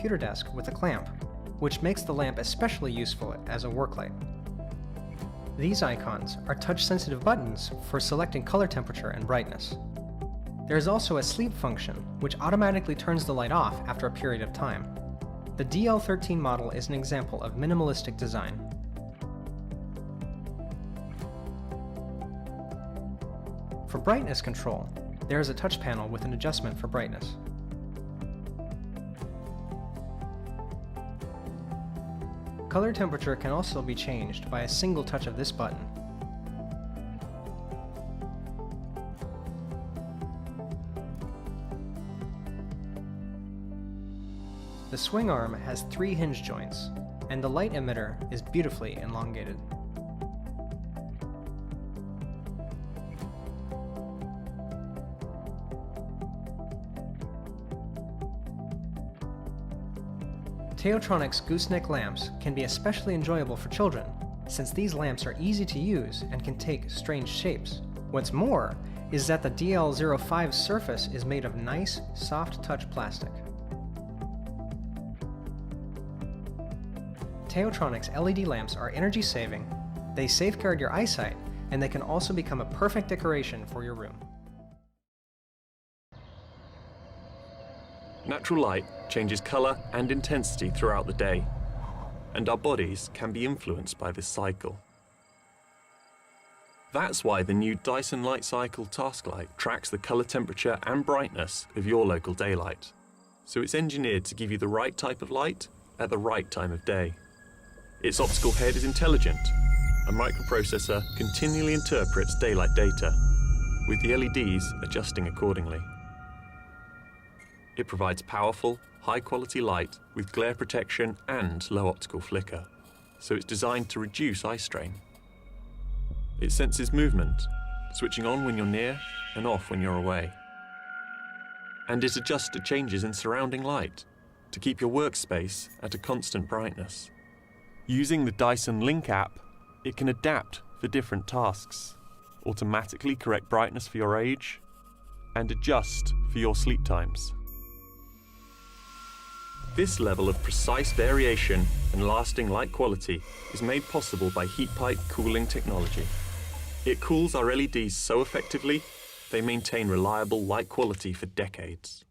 computer desk with a clamp, which makes the lamp especially useful as a work light. These icons are touch-sensitive buttons for selecting color temperature and brightness. There is also a sleep function, which automatically turns the light off after a period of time. The DL13 model is an example of minimalistic design. For brightness control, there is a touch panel with an adjustment for brightness. Color temperature can also be changed by a single touch of this button. The swing arm has 3 hinge joints, and the light emitter is beautifully elongated. TaoTronics gooseneck lamps can be especially enjoyable for children, since these lamps are easy to use and can take strange shapes. What's more is that the DL05 surface is made of nice, soft-touch plastic. TaoTronics LED lamps are energy-saving, they safeguard your eyesight, and they can also become a perfect decoration for your room. Natural light changes color and intensity throughout the day, and our bodies can be influenced by this cycle. That's why the new Dyson Lightcycle task light tracks the color temperature and brightness of your local daylight. So it's engineered to give you the right type of light at the right time of day. Its optical head is intelligent. A microprocessor continually interprets daylight data, with the LEDs adjusting accordingly. It provides powerful, high-quality light with glare protection and low optical flicker, so it's designed to reduce eye strain. It senses movement, switching on when you're near and off when you're away. And it adjusts to changes in surrounding light to keep your workspace at a constant brightness. Using the Dyson Link app, it can adapt for different tasks, automatically correct brightness for your age, and adjust for your sleep times. This level of precise variation and lasting light quality is made possible by heat pipe cooling technology. It cools our LEDs so effectively, they maintain reliable light quality for decades.